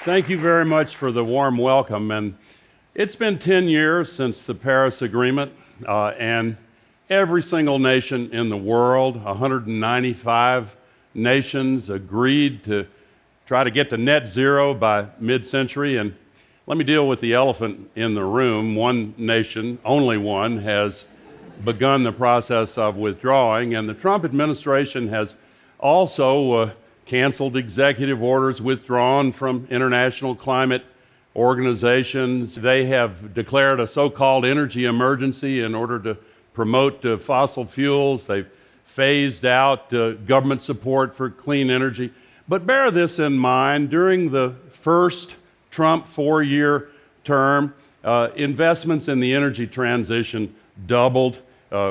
Thank you very much for the warm welcome. And it's been 10 years since the Paris Agreement, and every single nation in the world, 195 nations, agreed to try to get to net zero by mid-century. And let me deal with the elephant in the room. One nation, only one, has begun the process of withdrawing, and the Trump administration has also canceled executive orders, withdrawn from international climate organizations. They have declared a so-called energy emergency in order to promote fossil fuels. They've phased out government support for clean energy. But bear this in mind, during the first Trump 4-year term, investments in the energy transition doubled.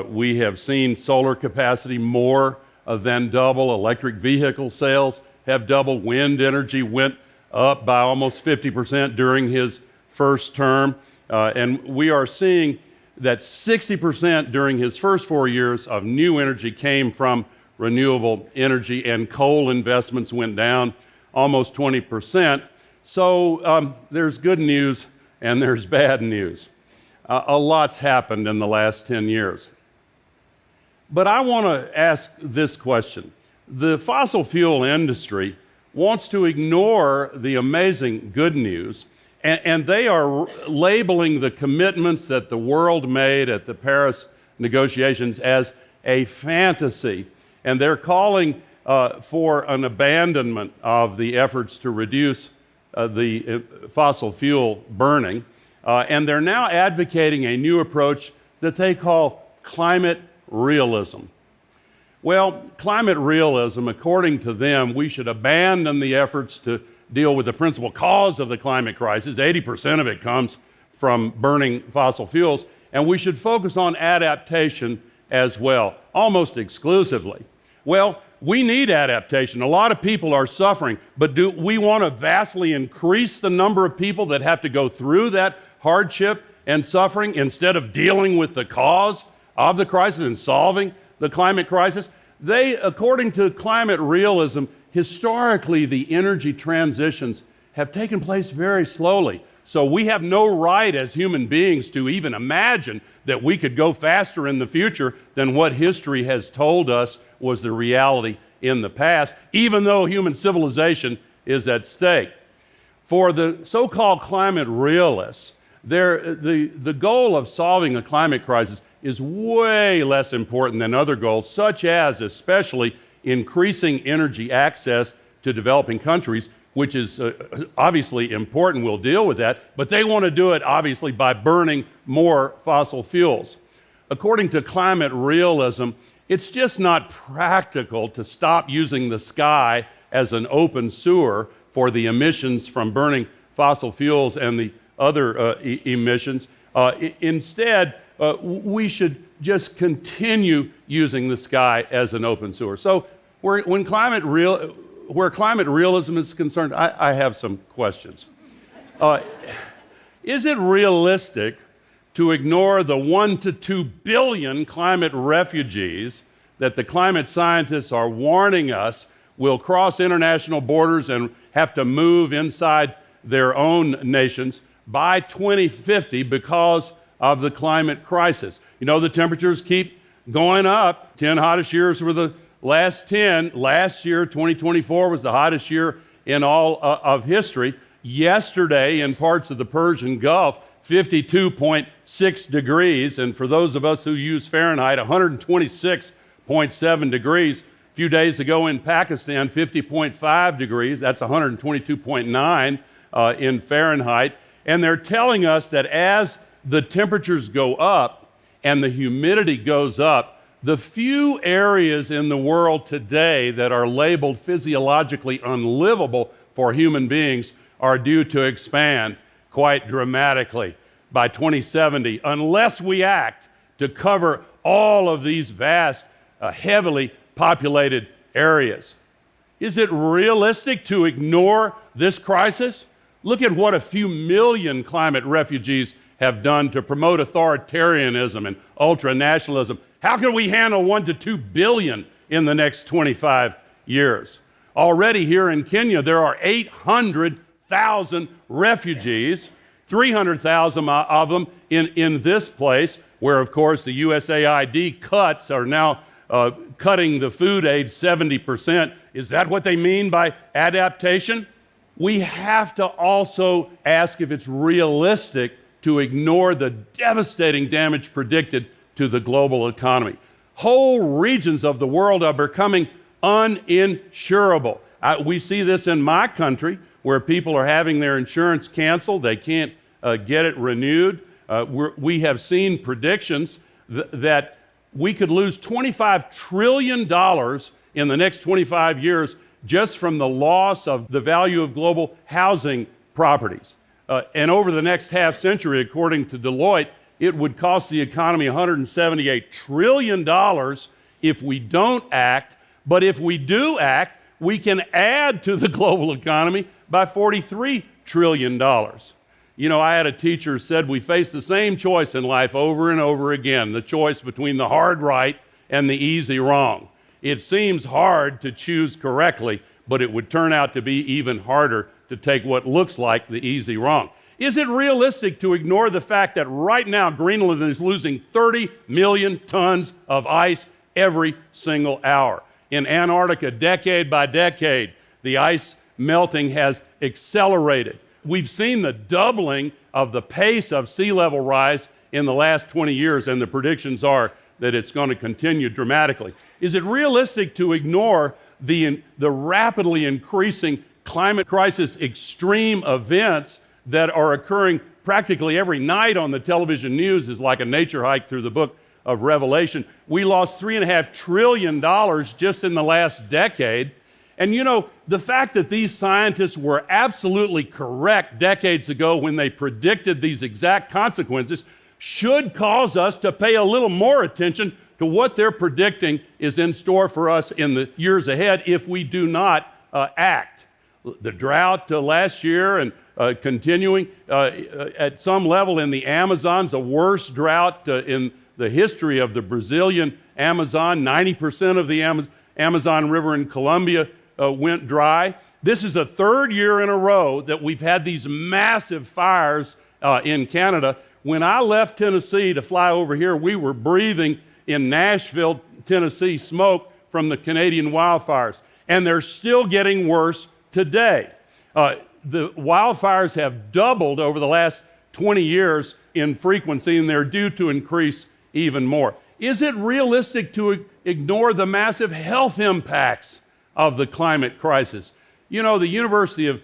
We have seen solar capacity more than double. Electric vehicle sales have doubled. Wind energy went up by almost 50% during his first term. And we are seeing that 60% during his first 4 years of new energy came from renewable energy, and coal investments went down almost 20%. So there's good news and there's bad news. A lot's happened in the last 10 years. But I want to ask this question. The fossil fuel industry wants to ignore the amazing good news, and they are labeling the commitments that the world made at the Paris negotiations as a fantasy. And they're calling for an abandonment of the efforts to reduce the fossil fuel burning. And they're now advocating a new approach that they call climate realism. Well, climate realism, according to them, we should abandon the efforts to deal with the principal cause of the climate crisis. 80% of it comes from burning fossil fuels, and we should focus on adaptation as well, almost exclusively. Well, we need adaptation. A lot of people are suffering, but do we want to vastly increase the number of people that have to go through that hardship and suffering instead of dealing with the cause of the crisis and solving the climate crisis? They, according to climate realism, historically the energy transitions have taken place very slowly. So we have no right as human beings to even imagine that we could go faster in the future than what history has told us was the reality in the past, even though human civilization is at stake. For the so-called climate realists, the goal of solving the climate crisis is way less important than other goals, such as especially increasing energy access to developing countries, which is obviously important. We'll deal with that, but they want to do it obviously by burning more fossil fuels. According to climate realism, it's just not practical to stop using the sky as an open sewer for the emissions from burning fossil fuels and the other emissions. Instead, we should just continue using the sky as an open sewer. So where climate realism is concerned, I have some questions. Is it realistic to ignore the 1 to 2 billion climate refugees that the climate scientists are warning us will cross international borders and have to move inside their own nations by 2050 because of the climate crisis? You know, the temperatures keep going up. 10 hottest years were the last 10. Last year, 2024, was the hottest year in all of history. Yesterday, in parts of the Persian Gulf, 52.6 degrees, and for those of us who use Fahrenheit, 126.7 degrees. A few days ago in Pakistan, 50.5 degrees. That's 122.9 in Fahrenheit. And they're telling us that as the temperatures go up and the humidity goes up, the few areas in the world today that are labeled physiologically unlivable for human beings are due to expand quite dramatically by 2070 unless we act to cover all of these vast, heavily populated areas. Is it realistic to ignore this crisis? Look at what a few million climate refugees have done to promote authoritarianism and ultranationalism. How can we handle 1 to 2 billion in the next 25 years? Already here in Kenya, there are 800 300,000 refugees, 300,000 of them in this place, where, of course, the USAID cuts are now cutting the food aid 70%. Is that what they mean by adaptation? We have to also ask if it's realistic to ignore the devastating damage predicted to the global economy. Whole regions of the world are becoming uninsurable. We see this in my country, where people are having their insurance canceled. They can't get it renewed. We have seen predictions that we could lose $25 trillion in the next 25 years just from the loss of the value of global housing properties. And over the next half century, according to Deloitte, it would cost the economy $178 trillion if we don't act. But if we do act, we can add to the global economy by $43 trillion. You know, I had a teacher who said we face the same choice in life over and over again, the choice between the hard right and the easy wrong. It seems hard to choose correctly, but it would turn out to be even harder to take what looks like the easy wrong. Is it realistic to ignore the fact that right now Greenland is losing 30 million tons of ice every single hour? In Antarctica, decade by decade, the ice melting has accelerated. We've seen the doubling of the pace of sea level rise in the last 20 years, and the predictions are that it's going to continue dramatically. Is it realistic to ignore the rapidly increasing climate crisis extreme events that are occurring practically every night on the television news? Is like a nature hike through the book of Revelation. We lost $3.5 trillion just in the last decade. And you know, the fact that these scientists were absolutely correct decades ago when they predicted these exact consequences should cause us to pay a little more attention to what they're predicting is in store for us in the years ahead if we do not act. The drought last year and continuing at some level in the Amazon's the worst drought in the history of the Brazilian Amazon. 90% of the Amazon River in Colombia went dry. This is the third year in a row that we've had these massive fires in Canada. When I left Tennessee to fly over here, we were breathing in Nashville, Tennessee, smoke from the Canadian wildfires. And they're still getting worse today. The wildfires have doubled over the last 20 years in frequency, and they're due to increase even more. Is it realistic to ignore the massive health impacts of the climate crisis? You know, the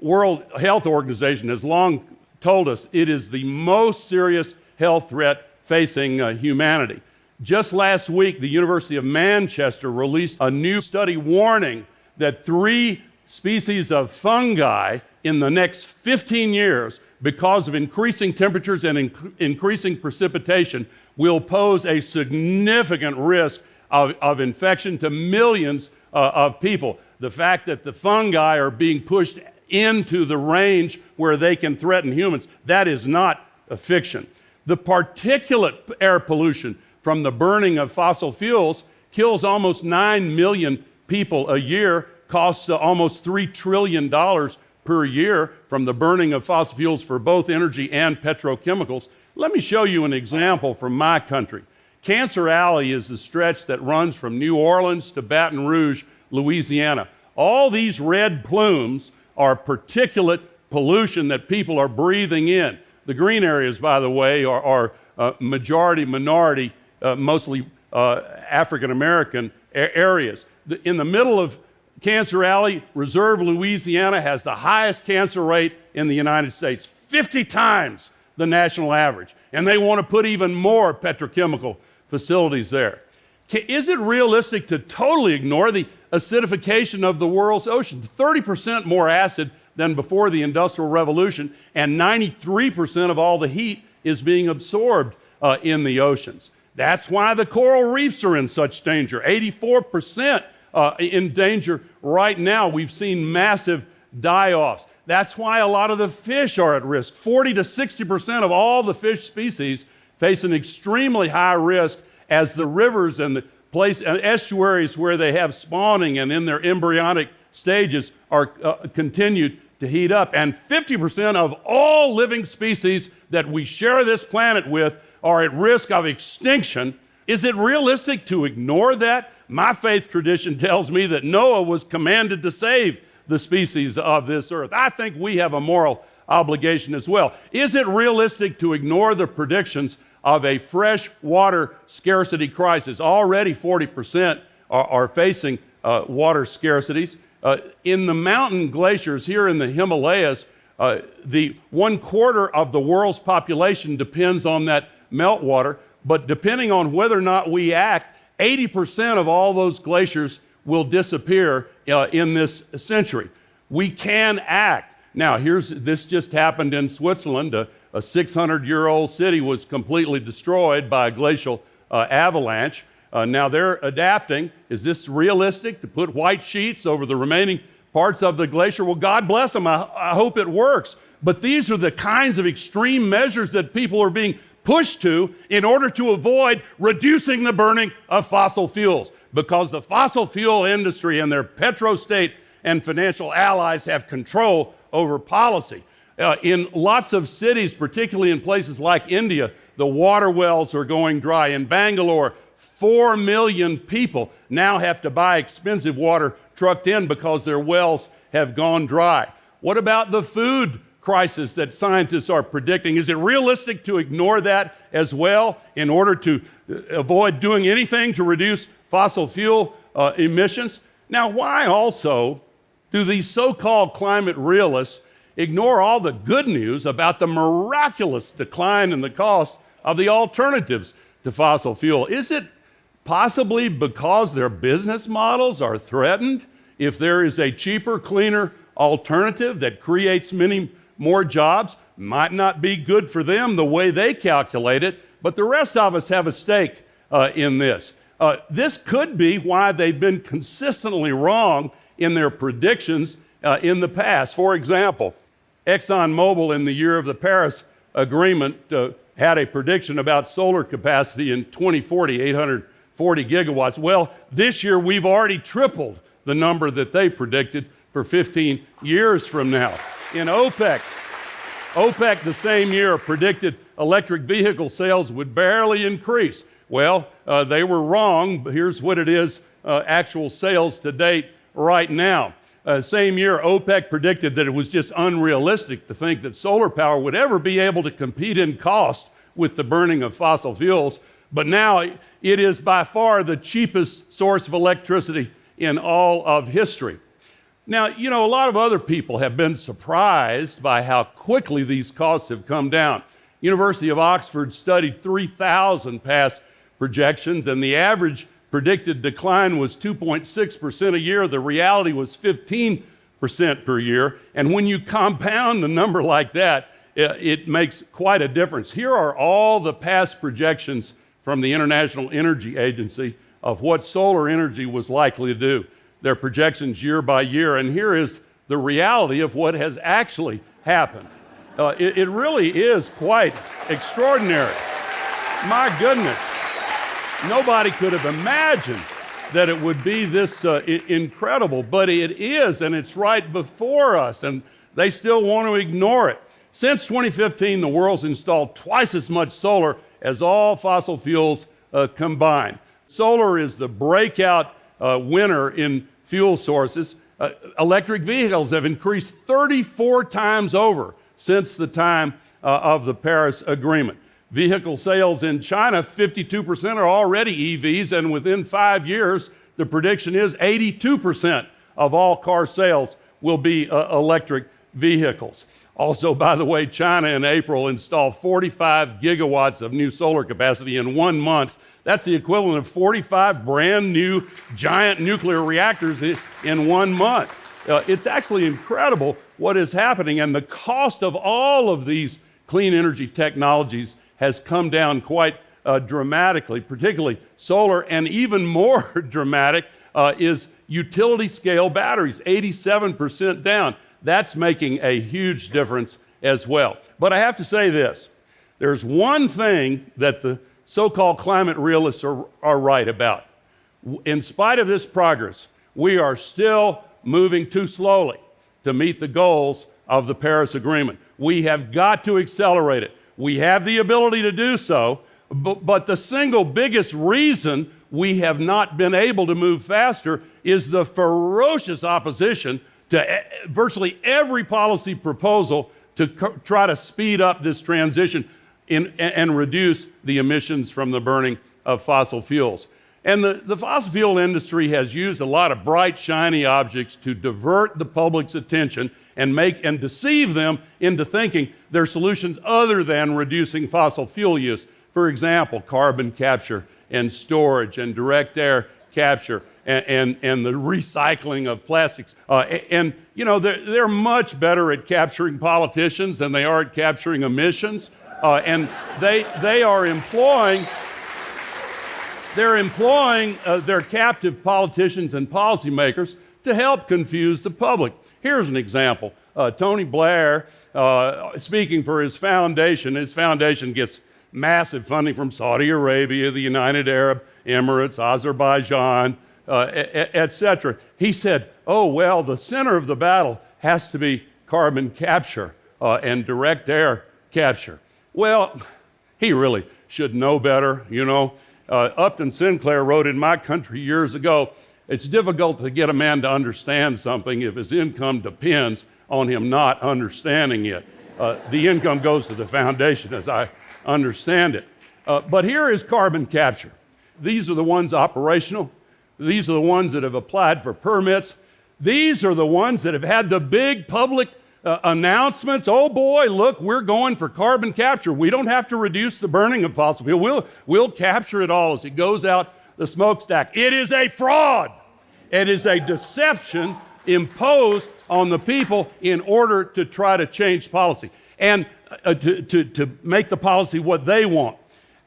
World Health Organization has long told us it is the most serious health threat facing humanity. Just last week, the University of Manchester released a new study warning that 3 species of fungi in the next 15 years, because of increasing temperatures and increasing precipitation, will pose a significant risk of infection to millions of people. The fact that the fungi are being pushed into the range where they can threaten humans, that is not a fiction. The particulate air pollution from the burning of fossil fuels kills almost 9 million people a year, costs almost $3 trillion per year from the burning of fossil fuels for both energy and petrochemicals. Let me show you an example from my country. Cancer Alley is the stretch that runs from New Orleans to Baton Rouge, Louisiana. All these red plumes are particulate pollution that people are breathing in. The green areas, by the way, are minority, mostly African-American areas. In the middle of Cancer Alley, Reserve, Louisiana has the highest cancer rate in the United States, 50 times the national average. And they want to put even more petrochemical facilities there. Is it realistic to totally ignore the acidification of the world's oceans? 30% more acid than before the Industrial Revolution, and 93% of all the heat is being absorbed in the oceans. That's why the coral reefs are in such danger. 84% in danger right now. We've seen massive die-offs. That's why a lot of the fish are at risk. 40 to 60% of all the fish species face an extremely high risk as the rivers and the estuaries where they have spawning and in their embryonic stages are continued to heat up, and 50% of all living species that we share this planet with are at risk of extinction. Is it realistic to ignore that? My faith tradition tells me that Noah was commanded to save the species of this earth. I think we have a moral obligation as well. Is it realistic to ignore the predictions of a fresh water scarcity crisis? Already 40% are facing water scarcities. In the mountain glaciers here in the Himalayas, the 1/4 of the world's population depends on that meltwater, but depending on whether or not we act, 80% of all those glaciers will disappear in this century. We can act. Now, this just happened in Switzerland. A 600-year-old city was completely destroyed by a glacial avalanche. Now they're adapting. Is this realistic to put white sheets over the remaining parts of the glacier? Well, God bless them. I hope it works. But these are the kinds of extreme measures that people are being pushed to in order to avoid reducing the burning of fossil fuels, because the fossil fuel industry and their petrostate and financial allies have control over policy. In lots of cities, particularly in places like India, the water wells are going dry. In Bangalore, 4 million people now have to buy expensive water trucked in because their wells have gone dry. What about the food crisis that scientists are predicting? Is it realistic to ignore that as well in order to avoid doing anything to reduce fossil fuel emissions? Now, why also do these so-called climate realists ignore all the good news about the miraculous decline in the cost of the alternatives to fossil fuel? Is it possibly because their business models are threatened? If there is a cheaper, cleaner alternative that creates many more jobs, might not be good for them the way they calculate it, but the rest of us have a stake in this. This could be why they've been consistently wrong in their predictions in the past. For example, ExxonMobil in the year of the Paris Agreement had a prediction about solar capacity in 2040, 840 gigawatts. Well, this year we've already tripled the number that they predicted for 15 years from now. In OPEC the same year predicted electric vehicle sales would barely increase. Well, they were wrong. Here's what it is, actual sales to date right now. Same year, OPEC predicted that it was just unrealistic to think that solar power would ever be able to compete in cost with the burning of fossil fuels. But now it is by far the cheapest source of electricity in all of history. Now, you know, a lot of other people have been surprised by how quickly these costs have come down. University of Oxford studied 3,000 past projections, and the average predicted decline was 2.6% a year. The reality was 15% per year. And when you compound a number like that, it makes quite a difference. Here are all the past projections from the International Energy Agency of what solar energy was likely to do. Their projections year by year, and here is the reality of what has actually happened. It really is quite extraordinary. My goodness, nobody could have imagined that it would be this incredible, but it is, and it's right before us, and they still want to ignore it. Since 2015, the world's installed twice as much solar as all fossil fuels combined. Solar is the breakout winner in fuel sources. Electric vehicles have increased 34 times over since the time of the Paris Agreement. Vehicle sales in China, 52% are already EVs, and within 5 years, the prediction is 82% of all car sales will be electric vehicles. Also, by the way, China in April installed 45 gigawatts of new solar capacity in 1 month. That's the equivalent of 45 brand new giant nuclear reactors in 1 month. It's actually incredible what is happening, and the cost of all of these clean energy technologies has come down quite dramatically, particularly solar, and even more dramatic is utility scale batteries, 87% down. That's making a huge difference as well. But I have to say this, there's one thing that the so-called climate realists are right about. In spite of this progress, we are still moving too slowly to meet the goals of the Paris Agreement. We have got to accelerate it. We have the ability to do so, but the single biggest reason we have not been able to move faster is the ferocious opposition to virtually every policy proposal to try to speed up this transition and reduce the emissions from the burning of fossil fuels. And the fossil fuel industry has used a lot of bright, shiny objects to divert the public's attention and deceive them into thinking there are solutions other than reducing fossil fuel use. For example, carbon capture and storage and direct air capture and the recycling of plastics. They're much better at capturing politicians than they are at capturing emissions. And they are employing their captive politicians and policymakers to help confuse the public. Here's an example. Tony Blair, speaking for his foundation gets massive funding from Saudi Arabia, the United Arab Emirates, Azerbaijan, etc. He said, oh, well, the center of the battle has to be carbon capture and direct air capture. Well, he really should know better, Upton Sinclair wrote in My Country years ago, it's difficult to get a man to understand something if his income depends on him not understanding it. The income goes to the foundation, as I understand it. But here is carbon capture. These are the ones operational. These are the ones that have applied for permits. These are the ones that have had the big public announcements. Oh boy, look, we're going for carbon capture. We don't have to reduce the burning of fossil fuel. We'll capture it all as it goes out the smokestack. It is a fraud. It is a deception imposed on the people in order to try to change policy and to make the policy what they want.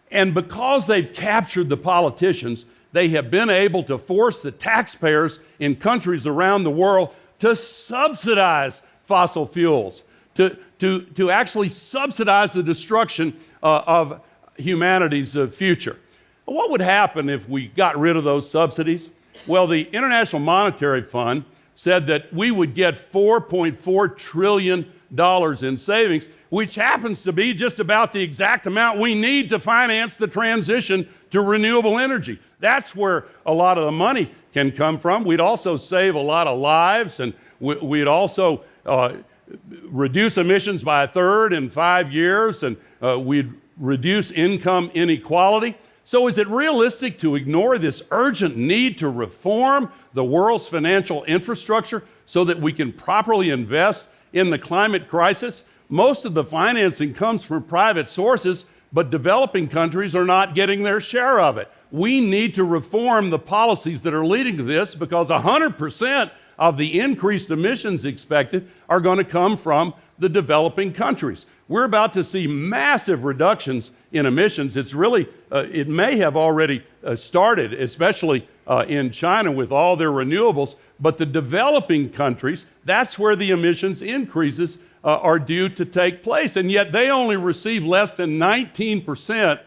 And because they've captured the politicians, they have been able to force the taxpayers in countries around the world to subsidize fossil fuels, to actually subsidize the destruction of humanity's future. What would happen if we got rid of those subsidies? Well, the International Monetary Fund said that we would get $4.4 trillion in savings, which happens to be just about the exact amount we need to finance the transition to renewable energy. That's where a lot of the money can come from. We'd also save a lot of lives, and we'd also reduce emissions by a third in 5 years, and we'd reduce income inequality. So is it realistic to ignore this urgent need to reform the world's financial infrastructure so that we can properly invest in the climate crisis? Most of the financing comes from private sources, but developing countries are not getting their share of it. We need to reform the policies that are leading to this, because 100% of the increased emissions expected are going to come from the developing countries. We're about to see massive reductions in emissions. It may have already started, especially in China with all their renewables, but the developing countries, that's where the emissions increases are due to take place. And yet they only receive less than 19%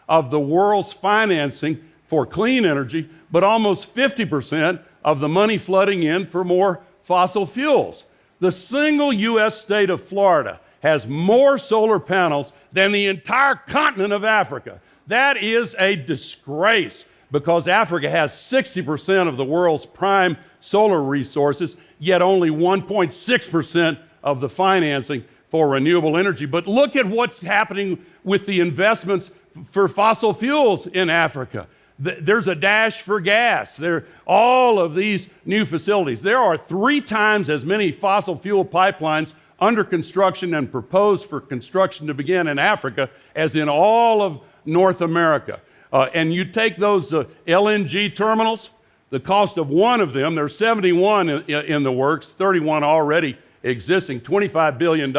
of the world's financing for clean energy, but almost 50% of the money flooding in for more fossil fuels. The single U.S. state of Florida has more solar panels than the entire continent of Africa. That is a disgrace, because Africa has 60% of the world's prime solar resources, yet only 1.6% of the financing for renewable energy. But look at what's happening with the investments for fossil fuels in Africa. There's a dash for gas. There all of these new facilities. There are 3 times as many fossil fuel pipelines under construction and proposed for construction to begin in Africa as in all of North America. And you take those LNG terminals, the cost of one of them, there's 71 in the works, 31 already existing, $25 billion.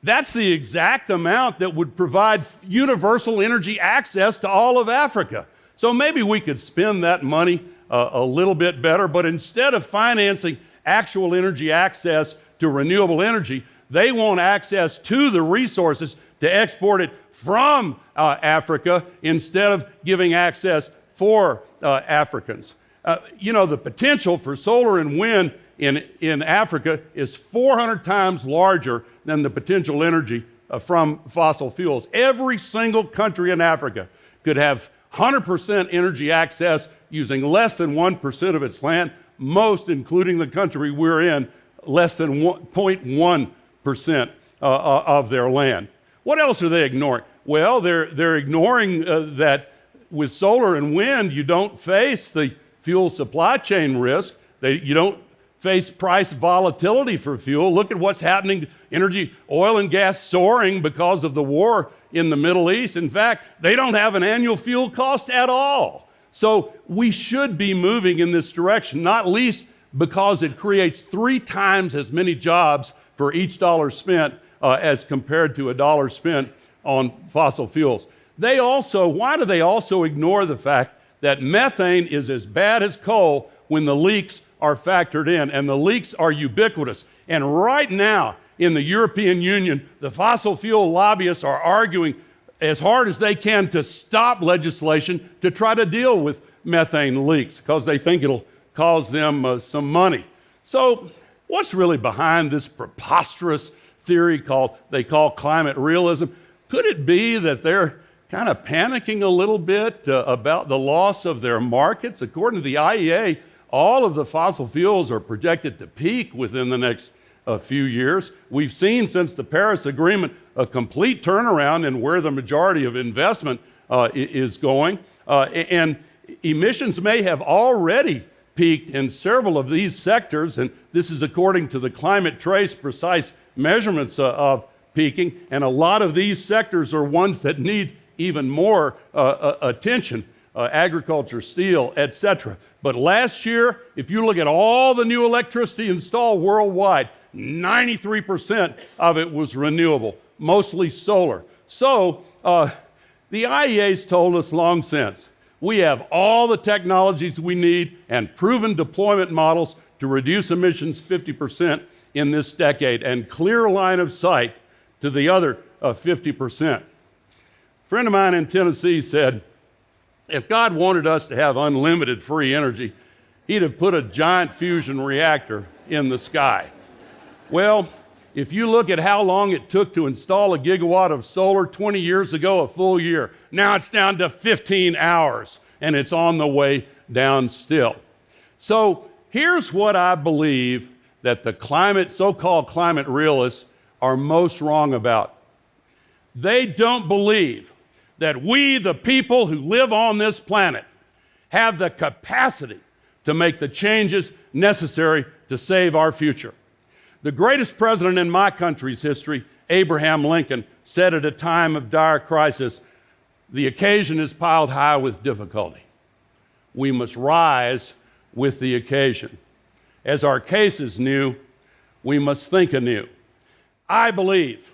That's the exact amount that would provide universal energy access to all of Africa. So maybe we could spend that money a little bit better, but instead of financing actual energy access to renewable energy, they want access to the resources to export it from Africa instead of giving access for Africans. The potential for solar and wind in Africa is 400 times larger than the potential energy from fossil fuels. Every single country in Africa could have 100% energy access using less than 1% of its land, most, including the country we're in, less than 0.1% of their land. What else are they ignoring? Well, they're ignoring that with solar and wind, you don't face the fuel supply chain risk. You don't face price volatility for fuel. Look at what's happening to energy, oil and gas soaring because of the war in the Middle East. In fact, they don't have an annual fuel cost at all. So we should be moving in this direction, not least because it creates 3 times as many jobs for each dollar spent as compared to a dollar spent on fossil fuels. Why do they also ignore the fact that methane is as bad as coal when the leaks are factored in, and the leaks are ubiquitous? And right now in the European Union, the fossil fuel lobbyists are arguing as hard as they can to stop legislation to try to deal with methane leaks because they think it'll cause them some money. So what's really behind this preposterous theory they call climate realism? Could it be that they're kind of panicking a little bit about the loss of their markets? According to the IEA, all of the fossil fuels are projected to peak within the next few years. We've seen since the Paris Agreement a complete turnaround in where the majority of investment is going. And emissions may have already peaked in several of these sectors, and this is according to the Climate Trace precise measurements of peaking. And a lot of these sectors are ones that need even more attention, agriculture, steel, etc. But last year, if you look at all the new electricity installed worldwide, 93% of it was renewable, mostly solar. So the IEA's told us long since, we have all the technologies we need and proven deployment models to reduce emissions 50% in this decade and clear line of sight to the other 50%. A friend of mine in Tennessee said, if God wanted us to have unlimited free energy, he'd have put a giant fusion reactor in the sky. Well, if you look at how long it took to install a gigawatt of solar 20 years ago, a full year, now it's down to 15 hours, and it's on the way down still. So here's what I believe that the so-called climate realists are most wrong about. They don't believe that we, the people who live on this planet, have the capacity to make the changes necessary to save our future. The greatest president in my country's history, Abraham Lincoln, said at a time of dire crisis, the occasion is piled high with difficulty. We must rise with the occasion. As our case is new, we must think anew. I believe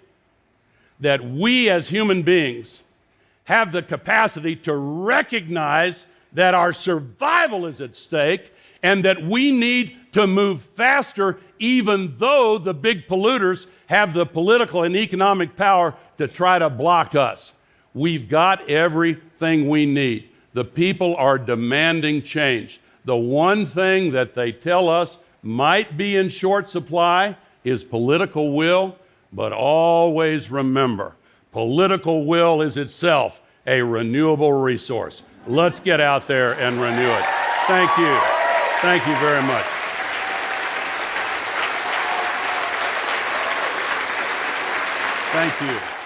that we as human beings have the capacity to recognize that our survival is at stake and that we need to move faster even though the big polluters have the political and economic power to try to block us. We've got everything we need. The people are demanding change. The one thing that they tell us might be in short supply is political will, but always remember, political will is itself a renewable resource. Let's get out there and renew it. Thank you. Thank you very much. Thank you.